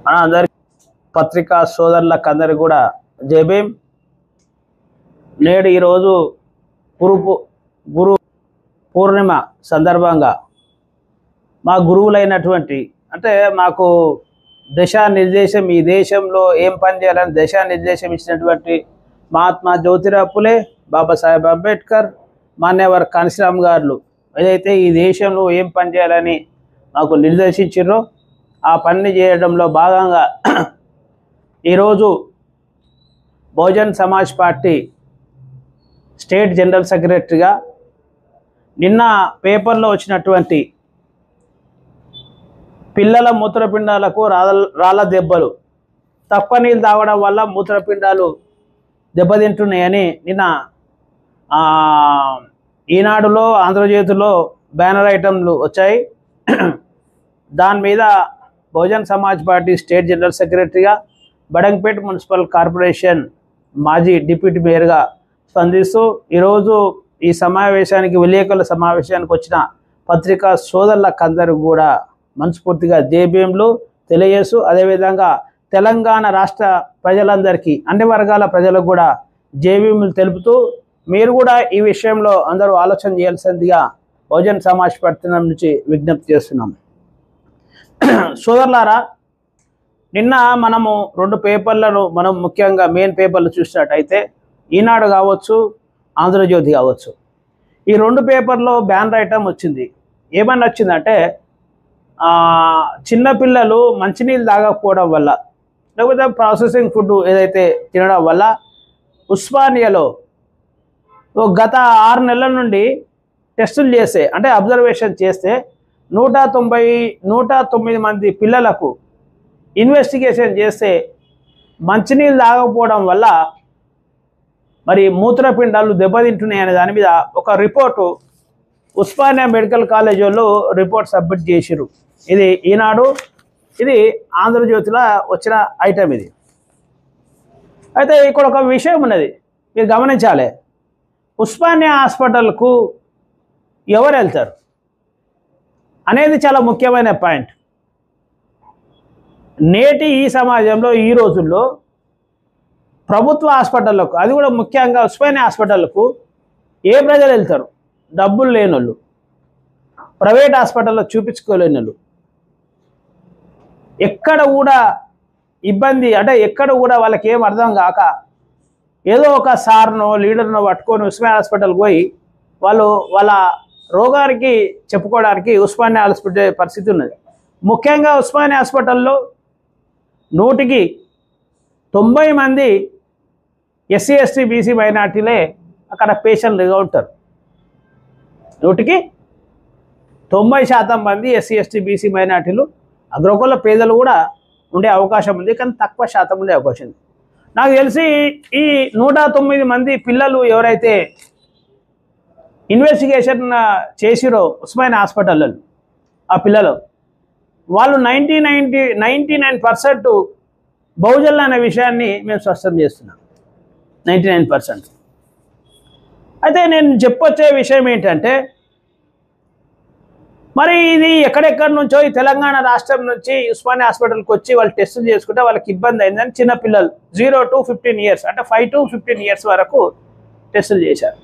మన అందరి పత్రికా సోదరులకు అందరికి కూడా జై భీమ్. నేడు ఈరోజు గురు పూర్ణిమ సందర్భంగా మా గురువులైనటువంటి అంటే మాకు దిశానిర్దేశం ఈ దేశంలో ఏం పని చేయాలని దిశానిర్దేశం ఇచ్చినటువంటి మహాత్మా జ్యోతిరావు ఫులే, బాబాసాహెబ్ అంబేద్కర్, మాన్యవర్ కాన్సీరామ్ గారు ఏదైతే ఈ దేశంలో ఏం పని చేయాలని మాకు నిర్దేశించారో ఆ పని చేయడంలో భాగంగా ఈరోజు Bahujan Samaj party state general సెక్రటరీగా నిన్న పేపర్లో వచ్చినటువంటి పిల్లల మూత్రపిండాలకు రాళ్ళ దెబ్బలు, తక్కువ నీళ్ళు తాగడం వల్ల మూత్రపిండాలు దెబ్బతింటున్నాయని నిన్న ఈనాడులో ఆంధ్రజ్యోతిలో బ్యానర్ ఐటమ్లు వచ్చాయి. దాని మీద Bahujan Samaj party state general సెక్రటరీగా బడంగపేట మున్సిపల్ కార్పొరేషన్ మాజీ డిప్యూటీ మేయర్గా స్పందిస్తూ ఈరోజు ఈ సమావేశానికి విలేకరుల సమావేశానికి వచ్చిన పత్రికా సోదరులకు అందరూ కూడా మనస్ఫూర్తిగా జేబీఎంలు తెలియజేస్తూ, అదేవిధంగా తెలంగాణ రాష్ట్ర ప్రజలందరికీ అన్ని వర్గాల ప్రజలకు కూడా జేబీఎంలు తెలుపుతూ మీరు కూడా ఈ విషయంలో అందరూ ఆలోచన చేయాల్సిందిగా బహుజన్ సమాజ్ పార్టీ నుంచి విజ్ఞప్తి చేస్తున్నాం. సోదరులారా, నిన్న మనము రెండు పేపర్లను మనం ముఖ్యంగా మెయిన్ పేపర్లు చూసినట్టయితే ఈనాడు కావచ్చు, ఆంధ్రజ్యోతి కావచ్చు, ఈ రెండు పేపర్లో బ్యానర్ ఐటమ్ వచ్చింది. ఏమన్నా వచ్చిందంటే చిన్నపిల్లలు మంచినీళ్ళు తాగకపోవడం వల్ల లేకపోతే ప్రాసెసింగ్ ఫుడ్ ఏదైతే తినడం వల్ల ఉస్మానియాలో గత 6 నెలల నుండి టెస్టులు చేస్తే అంటే అబ్జర్వేషన్ చేస్తే 109 మంది పిల్లలకు ఇన్వెస్టిగేషన్ చేస్తే మంచినీళ్ళు తాగకపోవడం వల్ల మరి మూత్రపిండాలు దెబ్బతింటున్నాయనే దాని మీద ఒక రిపోర్టు ఉస్మానియా మెడికల్ కాలేజ్ వాళ్ళు రిపోర్ట్ సబ్మిట్ చేసిరు. ఇది ఈనాడు, ఇది ఆంధ్రజ్యోతిలో వచ్చిన ఐటమ్ ఇది. అయితే ఇక్కడ ఒక విషయం ఉన్నది, మీరు గమనించాలి. ఉస్మానియా హాస్పిటల్కు ఎవరు వెళ్తారు అనేది చాలా ముఖ్యమైన పాయింట్. నేటి ఈ సమాజంలో ఈ రోజుల్లో ప్రభుత్వ హాస్పిటళ్లకు, అది కూడా ముఖ్యంగా ఉస్మానియా హాస్పిటల్కు ఏ ప్రజలు వెళ్తారు? డబ్బులు లేని వాళ్ళు, ప్రైవేట్ హాస్పిటల్లో చూపించుకోలేని వాళ్ళు, ఎక్కడ కూడా ఇబ్బంది అంటే ఎక్కడ కూడా వాళ్ళకి ఏం అర్థం కాక ఏదో ఒక సార్నో లీడర్నో పట్టుకొని ఉస్మానియా హాస్పిటల్కి పోయి వాళ్ళు వాళ్ళ రోగానికి చెప్పుకోవడానికి ఉస్మానియా హాస్పిటల్ పరిస్థితి ఉన్నది. ముఖ్యంగా ఉస్మానియా హాస్పిటల్లో 100కి 90 మంది ఎస్సీ ఎస్టీ బీసీ మైనార్టీలే అక్కడ పేషెంట్లుగా ఉంటారు. 100కి 90% మంది ఎస్సీ ఎస్టీ బీసీ మైనార్టీలు, అగ్రకుల పేదలు కూడా ఉండే అవకాశం ఉంది, కానీ తక్కువ శాతం ఉండే అవకాశం ఉంది. నాకు తెలిసి ఈ 109 మంది పిల్లలు ఎవరైతే ఇన్వెస్టిగేషన్ చేసిరో ఉస్మానియా హాస్పిటల్లో ఆ పిల్లలు వాళ్ళు 99% బహుజనులు అనే విషయాన్ని మేము స్పష్టం చేస్తున్నాం. 99%. అయితే నేను చెప్పొచ్చే విషయం ఏంటంటే, మరి ఇది ఎక్కడెక్కడి నుంచో ఈ తెలంగాణ రాష్ట్రం నుంచి ఉస్మానియా హాస్పిటల్కి వచ్చి వాళ్ళు టెస్టులు చేసుకుంటే వాళ్ళకి ఇబ్బంది అయిందని చిన్నపిల్లలు 0 to 15 years అంటే 5 to 15 years వరకు టెస్టులు చేశారు.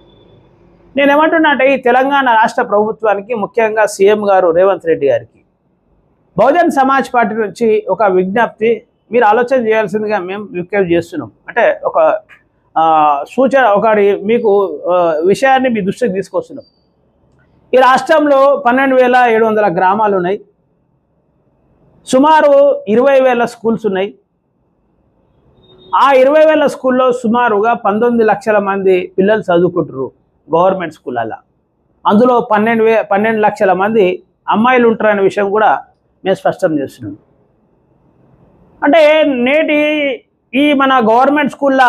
నేనేమంటున్నా అంటే ఈ తెలంగాణ రాష్ట్ర ప్రభుత్వానికి, ముఖ్యంగా సీఎం గారు రేవంత్ రెడ్డి గారికి బహుజన్ సమాజ్ పార్టీ నుంచి ఒక విజ్ఞప్తి, మీరు ఆలోచన చేయాల్సిందిగా మేము విజ్ఞప్తి చేస్తున్నాం. అంటే ఒక సూచన, ఒకటి మీకు విషయాన్ని మీ దృష్టికి తీసుకొస్తున్నాం. ఈ రాష్ట్రంలో 12,700 గ్రామాలు ఉన్నాయి, సుమారు 20,000 స్కూల్స్ ఉన్నాయి. ఆ 20,000 స్కూల్లో సుమారుగా 19 లక్షల మంది పిల్లలు చదువుకుంటారు గవర్నమెంట్ స్కూళ్ళల్లో. అందులో 12 లక్షల మంది అమ్మాయిలు ఉంటారనే విషయం కూడా మేము స్పష్టం చేస్తున్నాం. అంటే నేటి ఈ మన గవర్నమెంట్ స్కూళ్ళ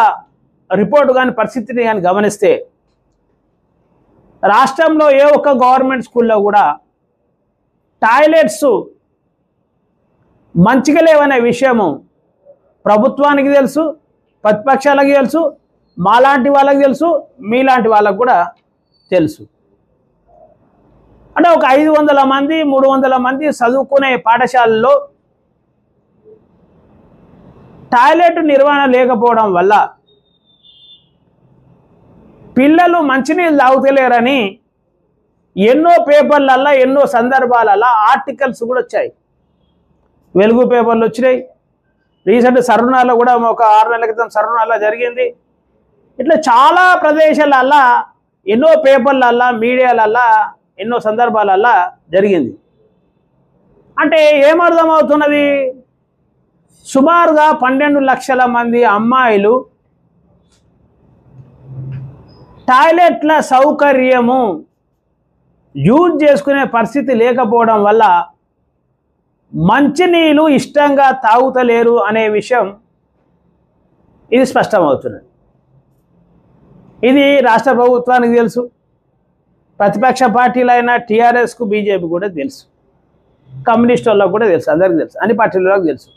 రిపోర్టు కానీ పరిస్థితిని కానీ గమనిస్తే రాష్ట్రంలో ఏ ఒక్క గవర్నమెంట్ స్కూల్లో కూడా టాయిలెట్స్ మంచిగా లేవనే విషయము ప్రభుత్వానికి తెలుసు, ప్రతిపక్షాలకు తెలుసు, మాలాంటి వాళ్ళకి తెలుసు, మీలాంటి వాళ్ళకు కూడా తెలుసు. అంటే ఒక 500 మంది 300 మంది చదువుకునే పాఠశాలలో టాయిలెట్ నిర్వహణ లేకపోవడం వల్ల పిల్లలు మంచినీళ్ళు తాగుతలేరని ఎన్నో పేపర్లల్లో ఎన్నో సందర్భాలలో ఆర్టికల్స్ కూడా వచ్చాయి. వెలుగు పేపర్లు వచ్చినాయి. రీసెంట్ సరునాలో కూడా ఒక 6 నెలల క్రితం సరునాలో జరిగింది. ఇట్లా చాలా ప్రదేశాలల్లో ఎన్నో పేపర్లల్లో మీడియాలల్లో ఎన్నో సందర్భాలల్లో జరిగింది. అంటే ఏమర్థమవుతున్నది? సుమారుగా 12 లక్షల మంది అమ్మాయిలు టాయిలెట్ల సౌకర్యము యూజ్ చేసుకునే పరిస్థితి లేకపోవడం వల్ల మంచినీళ్ళు ఇష్టంగా తాగుతలేరు అనే విషయం ఇది స్పష్టమవుతున్నది. ఇది రాష్ట్ర ప్రభుత్వానికి తెలుసు, ప్రతిపక్ష పార్టీలైన టీఆర్ఎస్కు బీజేపీ కూడా తెలుసు, కమ్యూనిస్ట్ వాళ్ళకు కూడా తెలుసు, అందరికీ తెలుసు, అన్ని పార్టీలకు తెలుసు.